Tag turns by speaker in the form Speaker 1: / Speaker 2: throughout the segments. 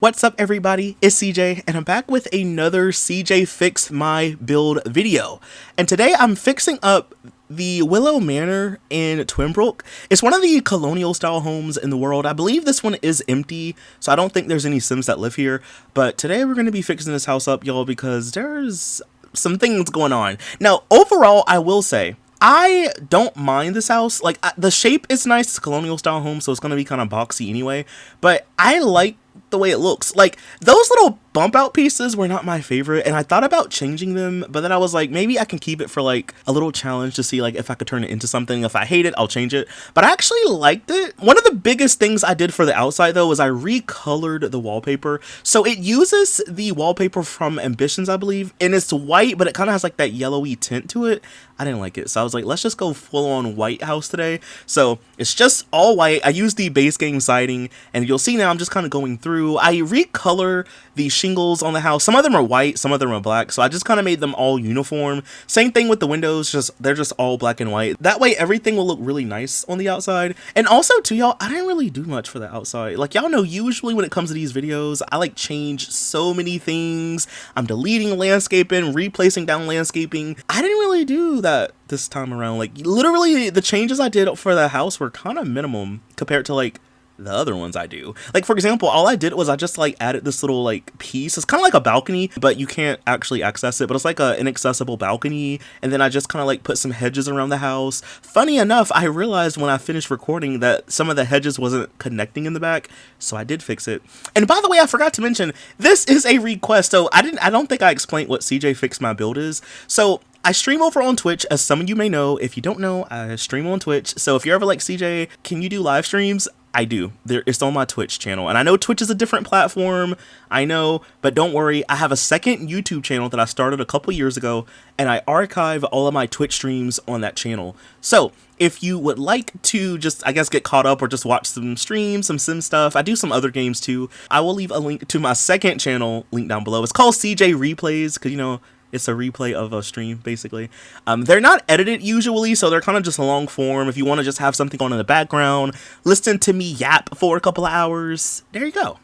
Speaker 1: What's up everybody, it's CJ and I'm back with another CJ Fix My Build video. And today I'm fixing up the Willow Manor in Twinbrook. It's one of the colonial style homes in the world. I believe this one is empty, so I don't think there's any Sims that live here. But today we're going to be fixing this house up, y'all, because there's some things going on. Now, overall, I will say, I don't mind this house. Like, the shape is nice. It's a colonial style home, so it's going to be kind of boxy anyway. But I like the way it looks. Like, those little bump out pieces were not my favorite, and I thought about changing them, but then I was like, maybe I can keep it for like a little challenge to see like if I could turn it into something. If I hate it, I'll change it. But I actually liked it. One of the biggest things I did for the outside though was I recolored the wallpaper. So it uses the wallpaper from Ambitions, I believe, and it's white, but it kind of has like that yellowy tint to it. I didn't like it, so I was like, let's just go full on white house today. So it's just all white. I used the base game siding, and you'll see now I'm just kind of going through. I recolor the shingles on the house. Some of them are white, some of them are black, so I just kind of made them all uniform. Same thing with the windows, they're just all black and white. That way everything will look really nice on the outside. And also too, y'all, I didn't really do much for the outside. Like, y'all know, usually when it comes to these videos, I like change so many things. I'm deleting landscaping, replacing down landscaping. I didn't really do that this time around. Like, literally the changes I did for the house were kind of minimum compared to like the other ones I do. Like, for example, all I did was I just like added this little like piece. It's kind of like a balcony, but you can't actually access it, but it's like an inaccessible balcony. And then I just kind of like put some hedges around the house. Funny enough, I realized when I finished recording that some of the hedges wasn't connecting in the back, so I did fix it. And by the way, I forgot to mention, this is a request. So I don't think I explained what CJ Fix My Build is. So I stream over on Twitch, as some of you may know. If you don't know, I stream on Twitch. So if you're ever like, CJ, can you do live streams? I do. It's on my Twitch channel. And I know Twitch is a different platform, I know, but don't worry. I have a second YouTube channel that I started a couple years ago, and I archive all of my Twitch streams on that channel. So if you would like to just, I guess, get caught up or just watch some streams, some sim stuff, I do some other games too. I will leave a link to my second channel link down below. It's called Cjplays, because, you know, it's a replay of a stream, basically. They're not edited usually, so they're kind of just a long form. If you want to just have something on in the background, listen to me yap for a couple of hours, there you go.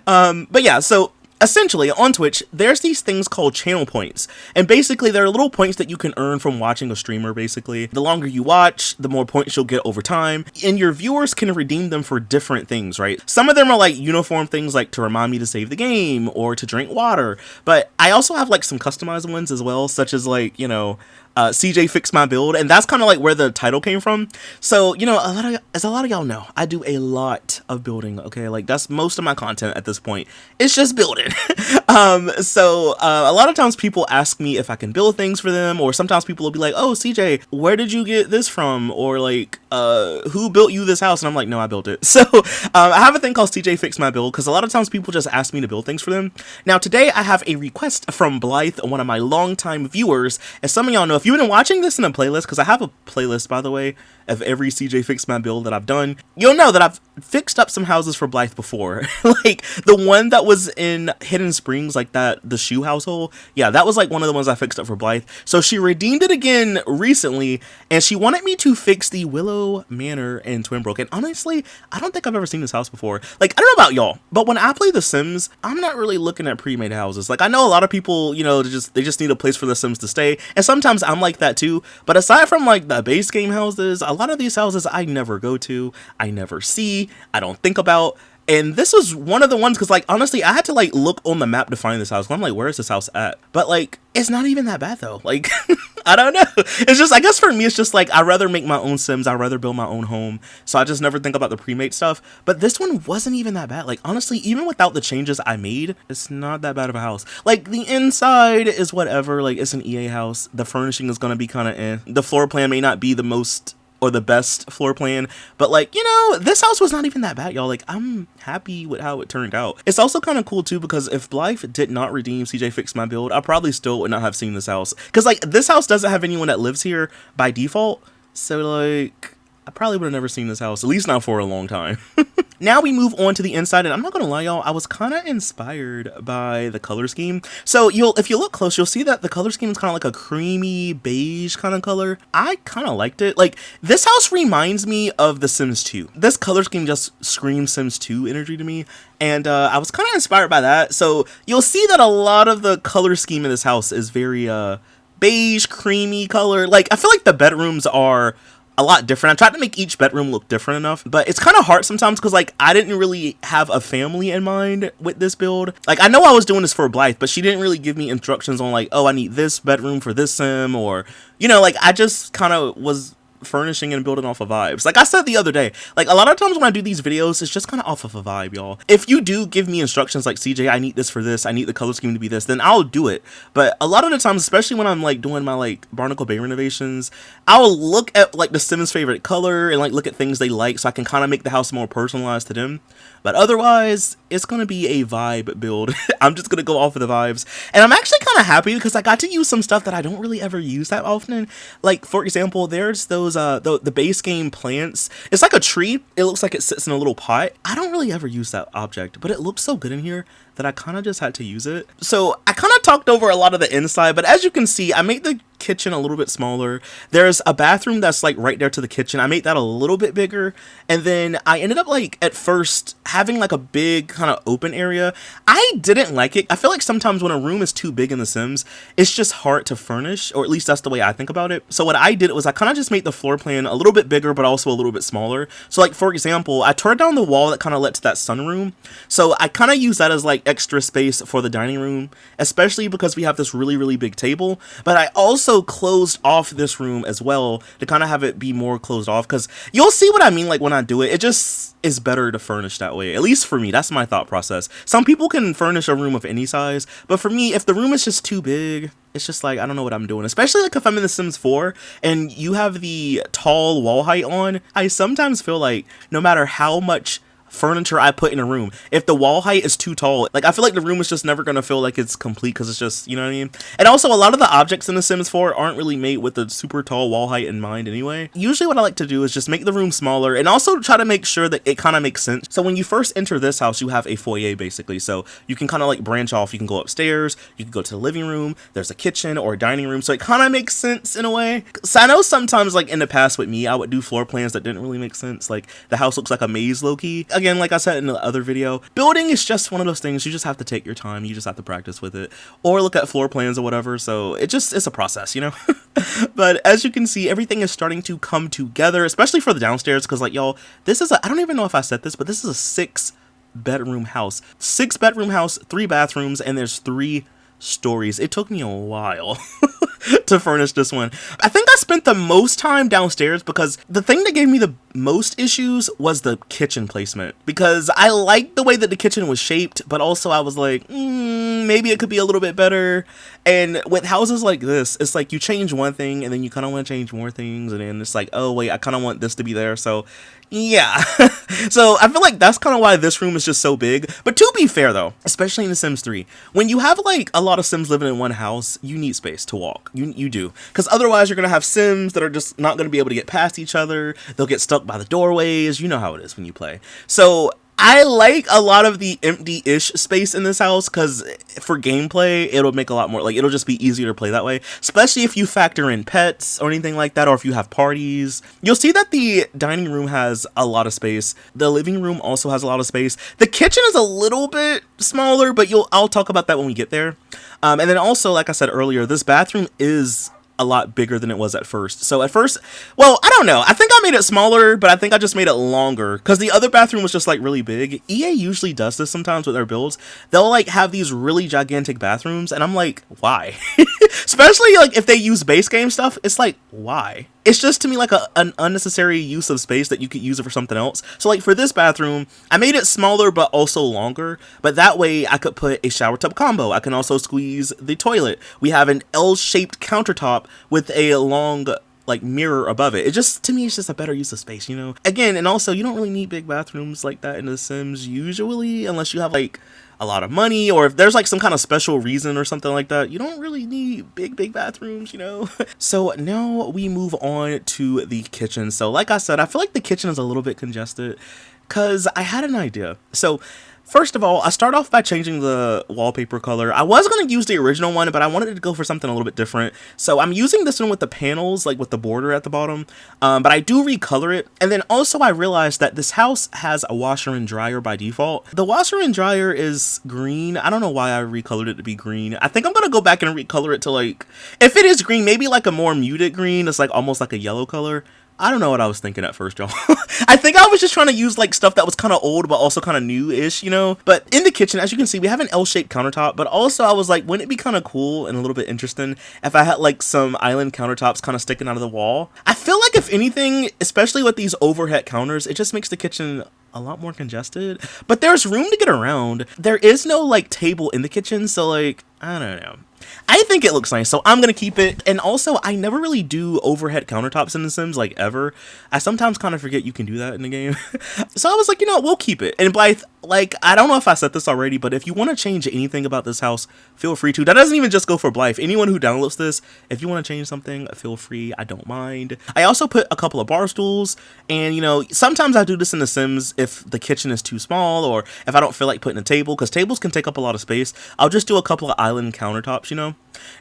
Speaker 1: But yeah, so essentially on Twitch, there's these things called channel points. And basically, they're little points that you can earn from watching a streamer, basically. The longer you watch, the more points you'll get over time. And your viewers can redeem them for different things, right? Some of them are like uniform things, like to remind me to save the game or to drink water. But I also have like some customized ones as well, such as like, you know, CJ Fix My Build, and that's kind of like where the title came from. So, you know, as a lot of y'all know, I do a lot of building, okay? Like, that's most of my content at this point. It's just building. So a lot of times people ask me if I can build things for them, or sometimes people will be like, oh, CJ, where did you get this from? Or like, who built you this house? And I'm like, no, I built it. So I have a thing called CJ Fix My Build, because a lot of times people just ask me to build things for them. Now, today I have a request from Blythe, one of my longtime viewers. As some of y'all know, if you've been watching this in a playlist, because I have a playlist, by the way, of every CJ Fix My Build that I've done, you'll know that I've fixed up some houses for Blythe before. Like the one that was in Hidden Springs, like the shoe household. Yeah, that was like one of the ones I fixed up for Blythe. So she redeemed it again recently, and she wanted me to fix the Willow Manor in Twinbrook. And honestly, I don't think I've ever seen this house before. Like, I don't know about y'all, but when I play The Sims, I'm not really looking at pre-made houses. Like, I know a lot of people, you know, they just need a place for the Sims to stay, and sometimes I'm like that too. But aside from like the base game houses, a lot of these houses I never go to, I never see, I don't think about. And this was one of the ones, because like, honestly, I had to like look on the map to find this house. I'm like, where is this house at? But like, it's not even that bad though. Like, I don't know. It's just, I guess for me, it's just like, I'd rather make my own Sims. I'd rather build my own home. So I just never think about the pre-made stuff. But this one wasn't even that bad. Like, honestly, even without the changes I made, it's not that bad of a house. Like, the inside is whatever. Like, it's an EA house. The furnishing is going to be kind of eh. The floor plan may not be the most or the best floor plan, but like, you know, this house was not even that bad, y'all. Like, I'm happy with how it turned out. It's also kind of cool too, because if Blythe did not redeem CJ Fix My Build, I probably still would not have seen this house, because like, this house doesn't have anyone that lives here by default. So like, I probably would have never seen this house, at least not for a long time. Now we move on to the inside, and I'm not gonna lie, y'all, I was kind of inspired by the color scheme. So if you look close, you'll see that the color scheme is kind of like a creamy beige kind of color. I kind of liked it. Like, this house reminds me of The Sims 2. This color scheme just screams Sims 2 energy to me, and I was kind of inspired by that. So you'll see that a lot of the color scheme in this house is very beige, creamy color. Like, I feel like the bedrooms are a lot different. I tried to make each bedroom look different enough, but it's kind of hard sometimes because, like, I didn't really have a family in mind with this build. Like, I know I was doing this for Blythe, but she didn't really give me instructions on, like, oh, I need this bedroom for this sim, or, you know, like, I just kind of was furnishing and building off of vibes. Like I said the other day, like, a lot of times when I do these videos, it's just kind of off of a vibe, y'all. If you do give me instructions like, CJ, I need this for this, I need the color scheme to be this, then I'll do it. But a lot of the times, especially when I'm like doing my like Barnacle Bay renovations, I'll look at like the Sims' favorite color and like look at things they like so I can kind of make the house more personalized to them. But otherwise, it's going to be a vibe build. I'm just going to go off of the vibes. And I'm actually kind of happy because I got to use some stuff that I don't really ever use that often. Like, for example, there's those, the base game plants. It's like a tree. It looks like it sits in a little pot. I don't really ever use that object, but it looks so good in here that I kind of just had to use it. So I kind of talked over a lot of the inside, but as you can see, I made the kitchen a little bit smaller. There's a bathroom that's like right there to the kitchen. I made that a little bit bigger, and then I ended up like at first having like a big kind of open area. I didn't like it. I feel like sometimes when a room is too big in The Sims, it's just hard to furnish, or at least that's the way I think about it. So what I did was I kind of just made the floor plan a little bit bigger, but also a little bit smaller. So like, for example, I tore down the wall that kind of led to that sunroom. So I kind of use that as like extra space for the dining room, especially because we have this really, really big table. But I also closed off this room as well to kind of have it be more closed off, because you'll see what I mean like when I do it. It just is better to furnish that way. At least for me, that's my thought process. Some people can furnish a room of any size, but for me, if the room is just too big, it's just like, I don't know what I'm doing. Especially like if I'm in The Sims 4 and you have the tall wall height on, I sometimes feel like no matter how much furniture I put in a room, if the wall height is too tall, like, I feel like the room is just never gonna feel like it's complete, because it's just, you know what I mean? And also, a lot of the objects in The Sims 4 aren't really made with a super tall wall height in mind anyway. Usually what I like to do is just make the room smaller and also try to make sure that it kind of makes sense. So when you first enter this house, you have a foyer basically, so you can kind of like branch off. You can go upstairs, you can go to the living room, there's a kitchen or a dining room, so it kind of makes sense in a way. So I know sometimes, like in the past with me, I would do floor plans that didn't really make sense. Like, the house looks like a maze low-key. Again, like I said in the other video, building is just one of those things. You just have to take your time. You just have to practice with it, or look at floor plans or whatever. So it's a process, you know? But as you can see, everything is starting to come together, especially for the downstairs, because like, y'all, this is I don't even know if I said this, but this is a 6-bedroom house. 6-bedroom house, 3 bathrooms, and there's 3 stories. It took me a while to furnish this one. I think I spent the most time downstairs because the thing that gave me the most issues was the kitchen placement, because I liked the way that the kitchen was shaped, but also I was like, maybe it could be a little bit better. And with houses like this, it's like you change one thing and then you kind of want to change more things, and then it's like, oh wait, I kind of want this to be there. So yeah. So I feel like that's kind of why this room is just so big. But to be fair though, especially in The Sims 3, when you have like a lot of Sims living in one house, you need space to walk. You do. Because otherwise you're going to have Sims that are just not going to be able to get past each other. They'll get stuck by the doorways. You know how it is when you play. So I like a lot of the empty-ish space in this house, because for gameplay, it'll make a lot more, like, it'll just be easier to play that way, especially if you factor in pets or anything like that, or if you have parties. You'll see that the dining room has a lot of space. The living room also has a lot of space. The kitchen is a little bit smaller, but I'll talk about that when we get there. And then also, like I said earlier, this bathroom is a lot bigger than it was at first. So at first, well, I don't know. I think I made it smaller, but I think I just made it longer, because the other bathroom was just like really big. EA usually does this sometimes with their builds. They'll like have these really gigantic bathrooms, and I'm like, why? Especially like if they use base game stuff, it's like, why? It's just to me like an unnecessary use of space that you could use it for something else. So like for this bathroom, I made it smaller but also longer, but that way I could put a shower tub combo. I can also squeeze the toilet. We have an L-shaped countertop with a long like mirror above it. It just, to me, it's just a better use of space, you know? Again, and also you don't really need big bathrooms like that in The Sims usually, unless you have like a lot of money, or if there's like some kind of special reason or something like that. You don't really need big bathrooms, you know? So now we move on to the kitchen. So like I said, I feel like the kitchen is a little bit congested because I had an idea. So first of all, I start off by changing the wallpaper color. I was going to use the original one, but I wanted to go for something a little bit different. So I'm using this one with the panels, like with the border at the bottom. But I do recolor it. And then also I realized that this house has a washer and dryer by default. The washer and dryer is green. I don't know why I recolored it to be green. I think I'm going to go back and recolor it to like, if it is green, maybe like a more muted green. It's like almost like a yellow color. I don't know what I was thinking at first, y'all. I think I was just trying to use like stuff that was kind of old but also kind of new-ish, you know? But in the kitchen, as you can see, we have an L-shaped countertop, but also I was like, wouldn't it be kind of cool and a little bit interesting if I had like some island countertops kind of sticking out of the wall? I feel like if anything, especially with these overhead counters, it just makes the kitchen a lot more congested, but there's room to get around. There is no like table in the kitchen, so like, I don't know. I think it looks nice, so I'm gonna keep it. And also, I never really do overhead countertops in The Sims, like ever. I sometimes kind of forget you can do that in the game. So I was like, you know what, we'll keep it. And Blythe, like, I don't know if I said this already, but if you want to change anything about this house, feel free to. That doesn't even just go for Blythe. Anyone who downloads this, if you want to change something, feel free. I don't mind. I also put a couple of bar stools, and you know, sometimes I do this in The Sims if the kitchen is too small, or if I don't feel like putting a table, because tables can take up a lot of space. I'll just do a couple of island countertops, you know?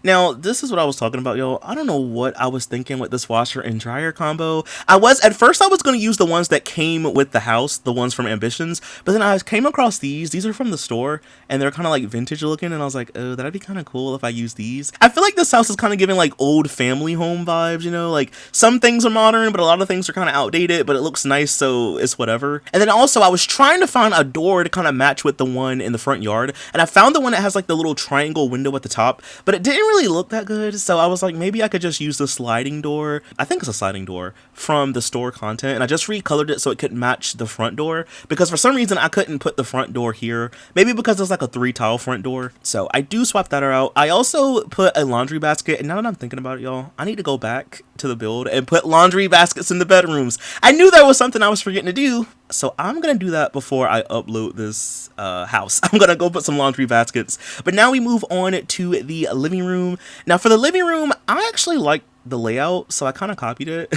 Speaker 1: Now, this is what I was talking about, yo. I don't know what I was thinking with this washer and dryer combo. At first I was going to use the ones that came with the house, the ones from Ambitions, but then I came across these are from the store, and they're kind of like vintage looking, and I was like, oh, that'd be kind of cool if I use these. I feel like this house is kind of giving like old family home vibes, you know, like some things are modern, but a lot of things are kind of outdated, but it looks nice, so it's whatever. And then also I was trying to find a door to kind of match with the one in the front yard, and I found the one that has like the little triangle window at the top, but it didn't really look that good, so I was like, maybe I could just use the sliding door, I think it's a sliding door, from the store content, and I just recolored it so it could match the front door, because for some reason I couldn't put the front door here, maybe because it's like a 3-tile front door, so I do swap that out. I also put a laundry basket, and now that I'm thinking about it, y'all, I need to go back to the build and put laundry baskets in the bedrooms. I knew there was something I was forgetting to do, so I'm gonna do that before I upload this house. I'm gonna go put some laundry baskets. But now we move on to the living room. Now for the living room, I actually like the layout, so I kind of copied it.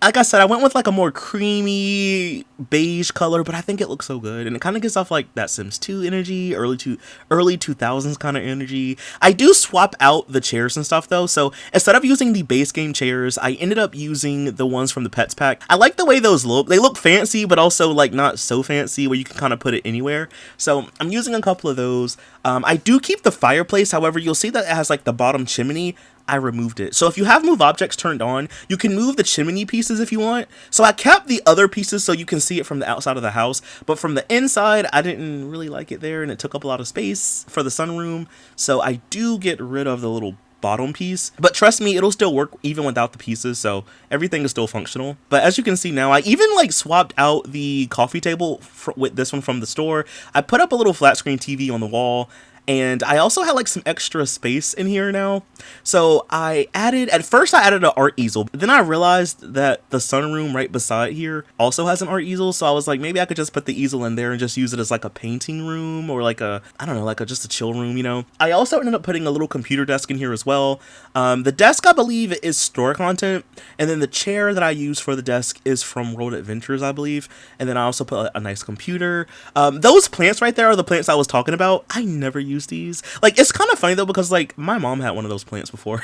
Speaker 1: Like I said, I went with like a more creamy beige color, but I think it looks so good, and it kind of gives off like that Sims 2 energy, early 2000s kind of energy. I do swap out the chairs and stuff though, so instead of using the base game chairs, I ended up using the ones from the pets pack. I like the way those look. They look fancy, but also like not so fancy where you can kind of put it anywhere, so I'm using a couple of those. I do keep the fireplace, however you'll see that it has like the bottom chimney. I removed it. So if you have move objects turned on, you can move the chimney pieces if you want. So I kept the other pieces so you can see it from the outside of the house, but from the inside, I didn't really like it there, and it took up a lot of space for the sunroom. So I do get rid of the little bottom piece, but trust me, it'll still work even without the pieces, so everything is still functional. But as you can see now, I even like swapped out the coffee table with this one from the store. I put up a little flat screen TV on the wall, and I also had like some extra space in here now. So at first I added an art easel, but then I realized that the sunroom right beside here also has an art easel. So I was like, maybe I could just put the easel in there and just use it as like a painting room, or like a, I don't know, like just a chill room, you know. I also ended up putting a little computer desk in here as well. The desk, I believe, is store content, and then the chair that I use for the desk is from World Adventures, I believe. And then I also put a nice computer. Those plants right there are the plants I was talking about. I never use these. Like, it's kind of funny though, because like my mom had one of those plants before.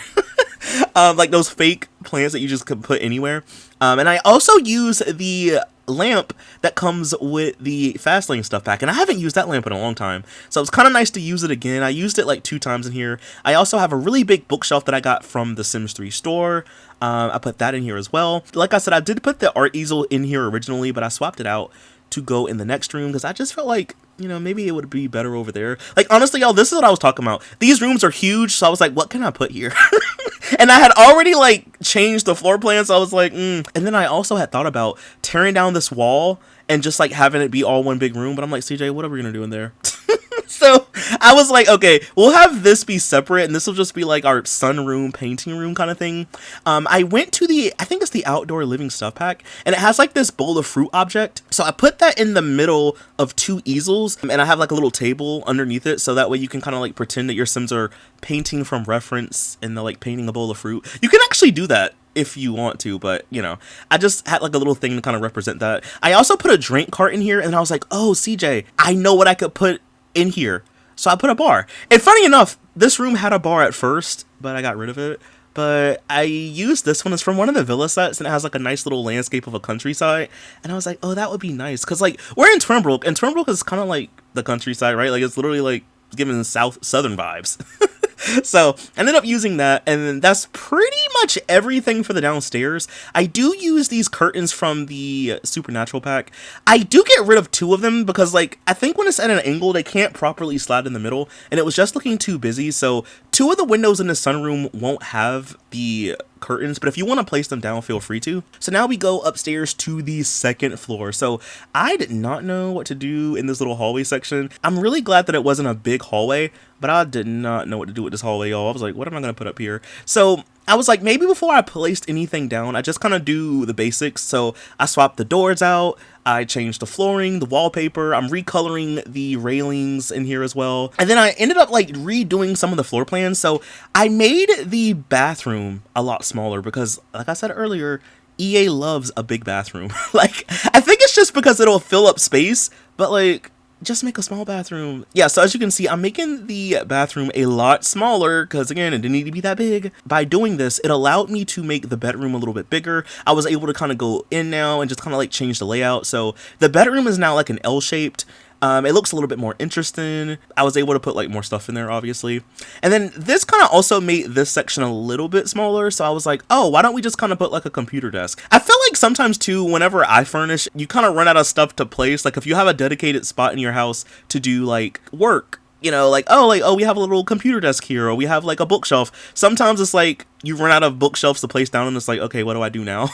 Speaker 1: Like those fake plants that you just could put anywhere. And I also use the lamp that comes with the Fastlane stuff pack, and I haven't used that lamp in a long time, so it's kind of nice to use it again. I used it like 2 times in here. I also have a really big bookshelf that I got from the Sims 3 store. I put that in here as well. Like I said, I did put the art easel in here originally, but I swapped it out to go in the next room because I just felt like, you know, maybe it would be better over there. Like, honestly, y'all, this is what I was talking about. These rooms are huge, so I was like, what can I put here? And I had already, like, changed the floor plan, so I was like, And then I also had thought about tearing down this wall and just, like, having it be all one big room. But I'm like, CJ, what are we going to do in there? So I was like, okay, we'll have this be separate, and this will just be like our sunroom, painting room kind of thing. I went to I think it's the outdoor living stuff pack, and it has like this bowl of fruit object. So I put that in the middle of 2 easels, and I have like a little table underneath it, so that way you can kind of like pretend that your Sims are painting from reference, and they're like painting a bowl of fruit. You can actually do that if you want to, but you know, I just had like a little thing to kind of represent that. I also put a drink cart in here, and I was like, oh, CJ, I know what I could put in here. So I put a bar. And funny enough, this room had a bar at first, but I got rid of it. But I used this one. It's from one of the villa sets, and it has like a nice little landscape of a countryside. And I was like, oh, that would be nice. Because like, we're in Twinbrook, and Twinbrook is kind of like the countryside, right? Like, it's literally like giving southern vibes. So I ended up using that, and that's pretty much everything for the downstairs. I do use these curtains from the Supernatural pack. I do get rid of 2 of them because, like, I think when it's at an angle, they can't properly slide in the middle, and it was just looking too busy. So 2 of the windows in the sunroom won't have the curtains, but if you want to place them down, feel free to. So now we go upstairs to the 2nd floor. So I did not know what to do in this little hallway section. I'm really glad that it wasn't a big hallway, but I did not know what to do with this hallway, y'all. I was like, what am I going to put up here? So I was like, maybe before I placed anything down, I just kind of do the basics. So I swapped the doors out, I changed the flooring, the wallpaper, I'm recoloring the railings in here as well. And then I ended up like redoing some of the floor plans. So I made the bathroom a lot smaller because, like I said earlier, EA loves a big bathroom. Like, I think it's just because it'll fill up space, but like, just make a small bathroom. Yeah, so as you can see, I'm making the bathroom a lot smaller because, again, it didn't need to be that big. By doing this, it allowed me to make the bedroom a little bit bigger. I was able to kind of go in now and just kind of like change the layout. So the bedroom is now like an L-shaped. It looks a little bit more interesting. I was able to put like more stuff in there, obviously. And then this kind of also made this section a little bit smaller. So I was like, oh, why don't we just kind of put like a computer desk? I feel like sometimes too, whenever I furnish, you kind of run out of stuff to place. Like if you have a dedicated spot in your house to do like work, you know, like, oh, we have a little computer desk here, or we have like a bookshelf. Sometimes it's like you run out of bookshelves to place down, and it's like, okay, what do I do now?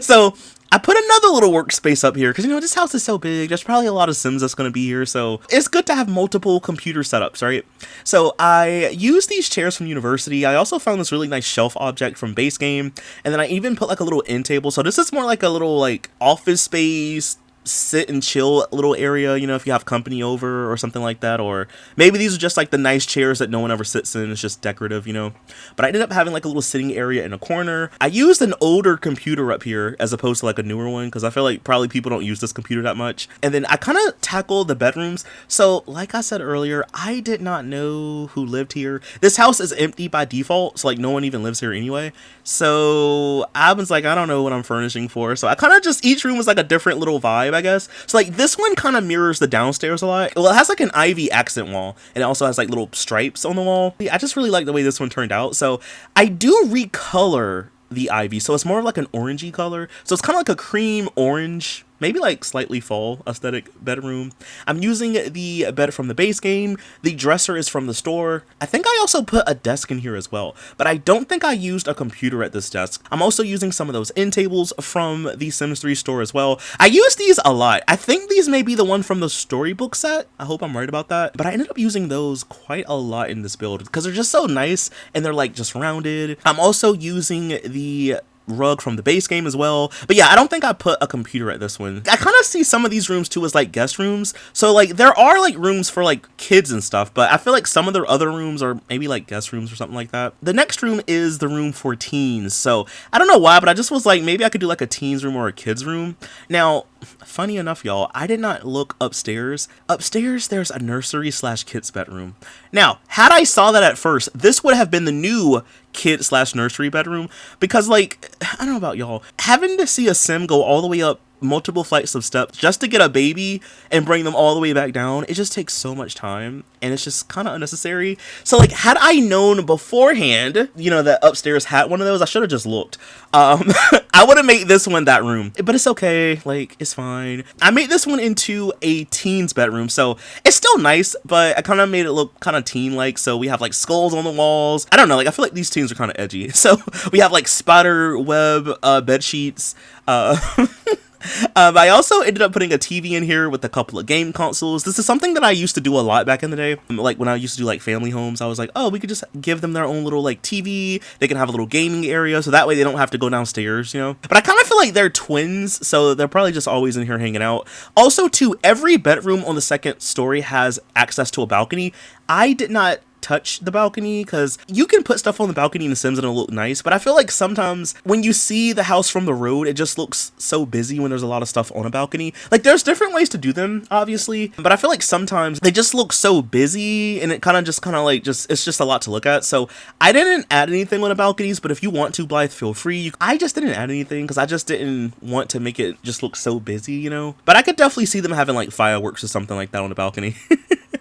Speaker 1: So I put another little workspace up here because, you know, this house is so big. There's probably a lot of Sims that's going to be here. So it's good to have multiple computer setups, right? So I used these chairs from university. I also found this really nice shelf object from base game. And then I even put like a little end table. So this is more like a little like office space, sit and chill little area, you know, if you have company over or something like that. Or maybe these are just like the nice chairs that no one ever sits in. It's just decorative, you know. But I ended up having like a little sitting area in a corner. I used an older computer up here as opposed to like a newer one because I feel like probably people don't use this computer that much. And then I kind of tackled the bedrooms. So like I said earlier, I did not know who lived here. This house is empty by default, so like no one even lives here anyway. So I was like, I don't know what I'm furnishing for. So I kind of just, each room was like a different little vibe, I guess. So like this one kind of mirrors the downstairs a lot. Well, it has like an ivy accent wall, and it also has like little stripes on the wall. I just really like the way this one turned out. So I do recolor the ivy, so it's more of like an orangey color. So it's kind of like a cream orange, maybe like slightly fall aesthetic bedroom. I'm using the bed from the base game. The dresser is from the store. I think I also put a desk in here as well, but I don't think I used a computer at this desk. I'm also using some of those end tables from the Sims 3 store as well. I use these a lot. I think these may be the one from the storybook set. I hope I'm right about that. But I ended up using those quite a lot in this build because they're just so nice and they're like just rounded. I'm also using the rug from the base game as well. But yeah, I don't think I put a computer at this one. I kind of see some of these rooms too as like guest rooms. So like there are like rooms for like kids and stuff, but I feel like some of the other rooms are maybe like guest rooms or something like that. The next room is the room for teens. So I don't know why, but I just was like, maybe I could do like a teens room or a kids room. Now, funny enough, y'all, I did not look upstairs. Upstairs, there's a nursery / kids bedroom. Now, had I saw that at first, this would have been the new kid / nursery bedroom, because like, I don't know about y'all, having to see a Sim go all the way up multiple flights of steps just to get a baby and bring them all the way back down, it just takes so much time and it's just kind of unnecessary. So like, had I known beforehand, you know, that upstairs had one of those, I should have just looked. I would have made this one that room, but it's okay, like it's fine. I made this one into a teen's bedroom, so it's still nice, but I kind of made it look kind of teen like. So we have like skulls on the walls. I don't know, like I feel like these teens are kind of edgy. So we have like spider web bed sheets. I also ended up putting a TV in here with a couple of game consoles. This is something that I used to do a lot back in the day. Like when I used to do like family homes, I was like, oh, we could just give them their own little like TV. They can have a little gaming area, so that way they don't have to go downstairs, you know? But I kind of feel like they're twins, so they're probably just always in here hanging out. Also, too, every bedroom on the second story has access to a balcony. I did not touch the balcony because you can put stuff on the balcony in The Sims and it'll look nice, but I feel like sometimes when you see the house from the road, it just looks so busy when there's a lot of stuff on a balcony. Like there's different ways to do them, obviously, but I feel like sometimes they just look so busy and it kind of it's just a lot to look at. So I didn't add anything on the balconies, but if you want to, Blythe, feel free. I just didn't add anything because I just didn't want to make it just look so busy, you know? But I could definitely see them having like fireworks or something like that on the balcony.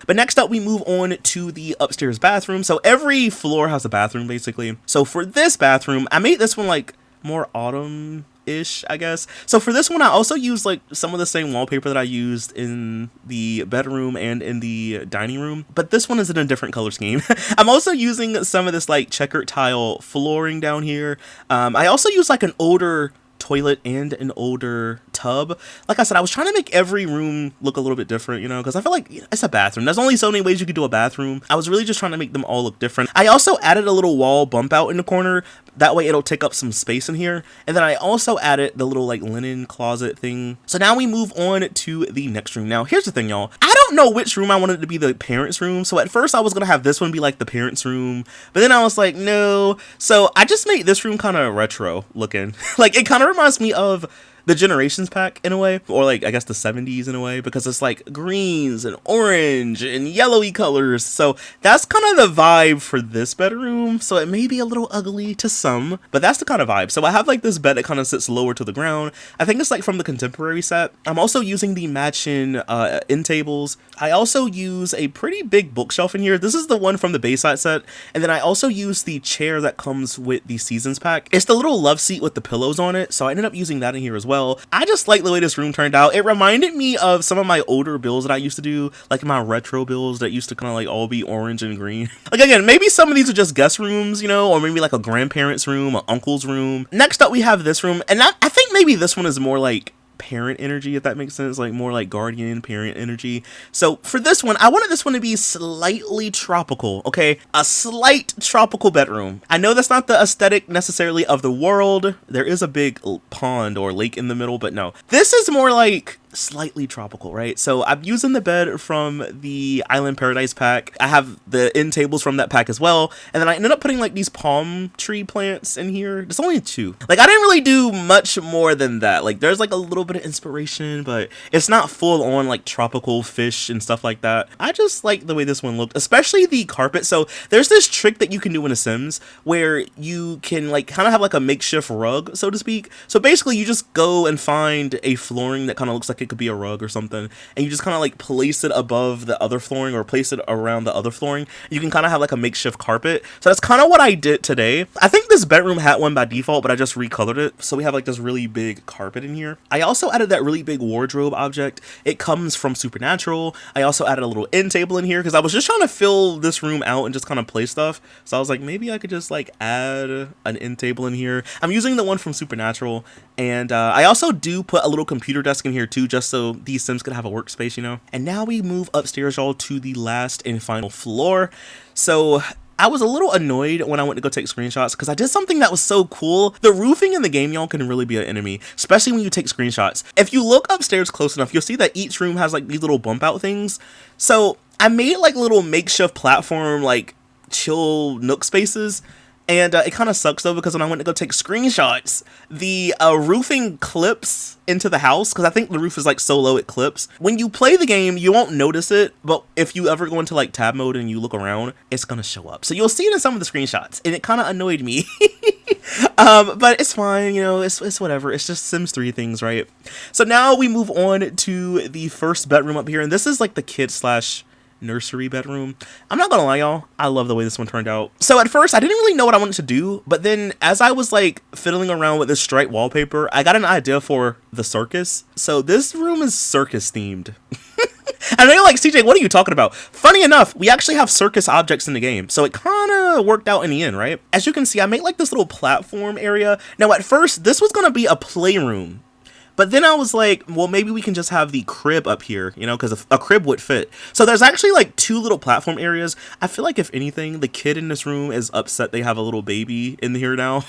Speaker 1: But next up, we move on to the upstairs bathroom. So every floor has a bathroom, basically. So for this bathroom, I made this one like more autumn-ish, I guess. So for this one, I also used like some of the same wallpaper that I used in the bedroom and in the dining room. But this one is in a different color scheme. I'm also using some of this like checkered tile flooring down here. I also use like an older toilet and an older tub. Like I said, I was trying to make every room look a little bit different, you know, because I feel like it's a bathroom. There's only so many ways you could do a bathroom. I was really just trying to make them all look different. I also added a little wall bump out in the corner. That way it'll take up some space in here. And then I also added the little like linen closet thing. So now we move on to the next room. Now, here's the thing, y'all. I don't know which room I wanted to be the parents' room. So at first I was going to have this one be like the parents' room. But then I was like, no. So I just made this room kind of retro looking. Like it kind of reminds me of the Generations pack in a way, or like I guess the 70s in a way, because it's like greens and orange and yellowy colors. So that's kind of the vibe for this bedroom. So it may be a little ugly to some, but that's the kind of vibe. So I have like this bed that kind of sits lower to the ground. I think it's like from the contemporary set. I'm also using the matching end tables. I also use a pretty big bookshelf in here. This is the one from the Bayside set. And then I also use the chair that comes with the Seasons pack. It's the little love seat with the pillows on it. So I ended up using that in here as well. I just like the way this room turned out. It reminded me of some of my older builds that I used to do, like my retro builds that used to kind of like all be orange and green. Like again, maybe some of these are just guest rooms, you know, or maybe like a grandparent's room, an uncle's room. Next up, we have this room, and I think maybe this one is more like parent energy, if that makes sense, like more like guardian parent energy. So for this one, I wanted this one to be slightly tropical, okay? A slight tropical bedroom. I know that's not the aesthetic necessarily of the world. There is a big pond or lake in the middle, but no. This is more like slightly tropical, right? So I'm using the bed from the Island Paradise pack. I have the end tables from that pack as well. And then I ended up putting like these palm tree plants in here. There's only 2. Like I didn't really do much more than that. Like there's like a little bit of inspiration, but it's not full on like tropical fish and stuff like that. I just like the way this one looked, especially the carpet. So there's this trick that you can do in The Sims where you can like kind of have like a makeshift rug, so to speak. So basically you just go and find a flooring that kind of looks like it could be a rug or something, and you just kind of like place it above the other flooring or place it around the other flooring. You can kind of have like a makeshift carpet. So that's kind of what I did today. I think this bedroom had one by default, but I just recolored it. So we have like this really big carpet in here. I also added that really big wardrobe object. It comes from Supernatural. I also added a little end table in here because I was just trying to fill this room out and just kind of place stuff. So I was like, maybe I could just like add an end table in here. I'm using the one from Supernatural, and I also do put a little computer desk in here too, just so these Sims could have a workspace, you know. And now we move upstairs, y'all, to the last and final floor. So I was a little annoyed when I went to go take screenshots because I did something that was so cool. The roofing in the game, y'all, can really be an enemy, especially when you take screenshots. If you look upstairs close enough, you'll see that each room has like these little bump out things. So I made like little makeshift platform, like chill nook spaces. And it kind of sucks though, because when I went to go take screenshots, the roofing clips into the house, because I think the roof is like so low it clips. When you play the game, you won't notice it, but if you ever go into like tab mode and you look around, it's gonna show up. So you'll see it in some of the screenshots, and it kind of annoyed me. But it's fine, you know, it's whatever. It's just Sims 3 things, right? So now we move on to the first bedroom up here, and this is like the kid slash nursery bedroom. I'm not gonna lie, y'all, I love the way this one turned out. So at first I didn't really know what I wanted to do, but then as I was like fiddling around with this striped wallpaper, I got an idea for the circus. So this room is circus themed. And they're like, CJ, what are you talking about? Funny enough, we actually have circus objects in the game, so it kind of worked out in the end, right? As you can see, I made like this little platform area. Now at first this was gonna be a playroom, But then I was like, well, maybe we can just have the crib up here, you know, because a crib would fit. So there's actually like 2 little platform areas. I feel like if anything, the kid in this room is upset they have a little baby in here now.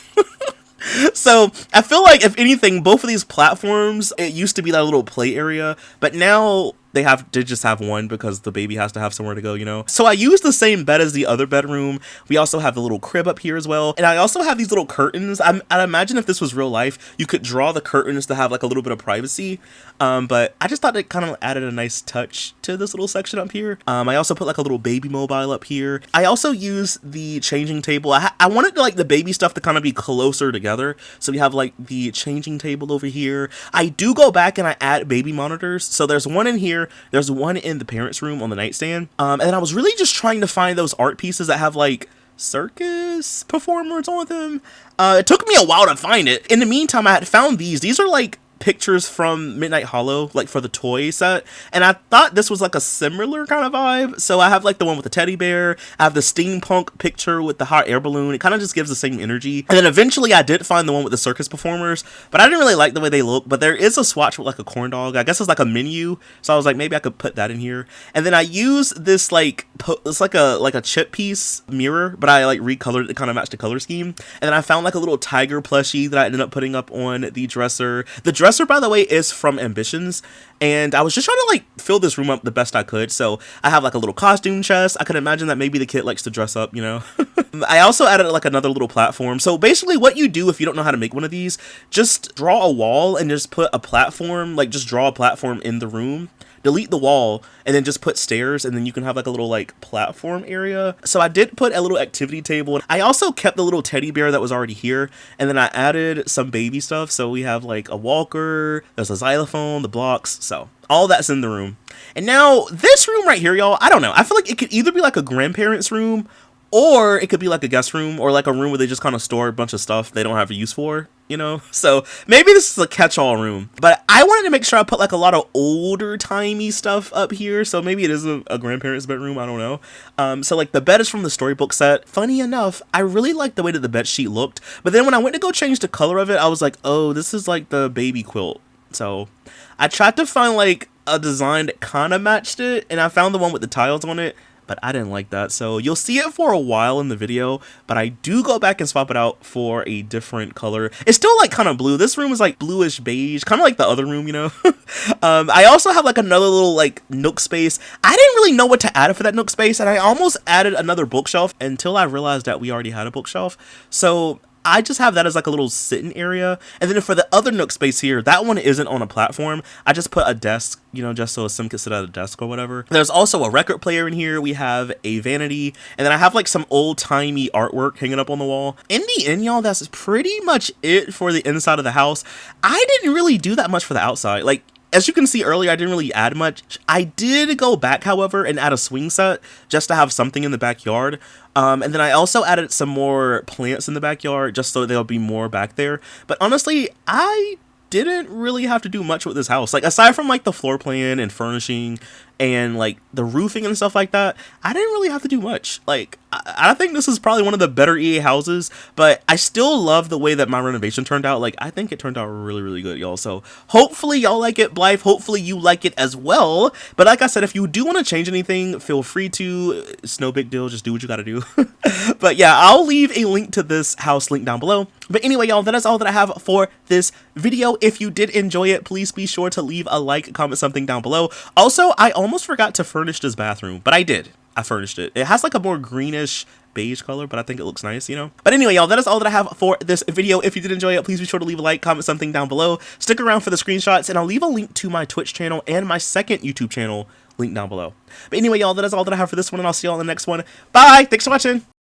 Speaker 1: So I feel like if anything, both of these platforms, it used to be that little play area, but now they just have one because the baby has to have somewhere to go, you know? So I use the same bed as the other bedroom. We also have the little crib up here as well. And I also have these little curtains. I'd imagine if this was real life, you could draw the curtains to have like a little bit of privacy. But I just thought it kind of added a nice touch to this little section up here. I also put like a little baby mobile up here. I also use the changing table. I wanted like the baby stuff to kind of be closer together. So we have like the changing table over here. I do go back and I add baby monitors. So there's one in here. There's one in the parents' room on the nightstand. And I was really just trying to find those art pieces that have like circus performers on them. It took me a while to find it. In the meantime, I had found these. These are like pictures from Midnight Hollow, like for the toy set, and I thought this was like a similar kind of vibe. So I have like the one with the teddy bear, I have the steampunk picture with the hot air balloon. It kind of just gives the same energy. And then eventually I did find the one with the circus performers, but I didn't really like the way they look. But there is a swatch with like a corn dog. I guess it's like a menu, so I was like, maybe I could put that in here. And then I use this like it's like a chip piece mirror, but I like recolored it to kind of match the color scheme. And then I found like a little tiger plushie that I ended up putting up on the dresser. The dresser, by the way, is from Ambitions, and I was just trying to like fill this room up the best I could. So I have like a little costume chest. I could imagine that maybe the kid likes to dress up, you know. I also added like another little platform. So basically what you do if you don't know how to make one of these, just draw a wall and just put a platform, like just draw a platform in the room. Delete the wall and then just put stairs, and then you can have like a little like platform area. So I did put a little activity table. I also kept the little teddy bear that was already here, and then I added some baby stuff. So we have like a walker, there's a xylophone, the blocks, so all that's in the room. And now this room right here, y'all, I don't know, I feel like it could either be like a grandparent's room, or it could be like a guest room, or like a room where they just kind of store a bunch of stuff they don't have a use for, you know? So maybe this is a catch-all room. But I wanted to make sure I put like a lot of older timey stuff up here. So maybe it is a grandparent's bedroom, I don't know. So like the bed is from the storybook set. Funny enough, I really liked the way that the bed sheet looked. But then when I went to go change the color of it, I was like, oh, this is like the baby quilt. So I tried to find like a design that kind of matched it, and I found the one with the tiles on it, but I didn't like that. So you'll see it for a while in the video, but I do go back and swap it out for a different color. It's still like kind of blue. This room is like bluish beige, kind of like the other room, you know. I also have like another little like nook space. I didn't really know what to add for that nook space, and I almost added another bookshelf until I realized that we already had a bookshelf. So I just have that as like a little sitting area. And then for the other nook space here, that one isn't on a platform. I just put a desk, you know, just so Sim could sit at a desk or whatever. There's also a record player in here. We have a vanity, and then I have like some old-timey artwork hanging up on the wall. In the end, y'all, that's pretty much it for the inside of the house. I didn't really do that much for the outside. Like, as you can see earlier, I didn't really add much. I did go back, however, and add a swing set just to have something in the backyard. And then I also added some more plants in the backyard just so there'll be more back there. But honestly, I didn't really have to do much with this house. Like, aside from like the floor plan and furnishing and like the roofing and stuff like that, I didn't really have to do much. Like, I think this is probably one of the better EA houses, but I still love the way that my renovation turned out. Like, I think it turned out really, really good, y'all. So hopefully y'all like it, Blythe. Hopefully you like it as well. But like I said, if you do want to change anything, feel free to. It's no big deal. Just do what you gotta do. But yeah, I'll leave a link to this house link down below. But anyway, y'all, that is all that I have for this video. If you did enjoy it, please be sure to leave a like, comment something down below. Also, I almost forgot to furnish this bathroom, but I did. I furnished it. It has like a more greenish beige color, but I think it looks nice, you know. But anyway, y'all, that is all that I have for this video. If you did enjoy it, please be sure to leave a like, comment something down below. Stick around for the screenshots, and I'll leave a link to my Twitch channel and my second YouTube channel link down below. But anyway, y'all, that is all that I have for this one, and I'll see y'all in the next one. Bye! Thanks for watching!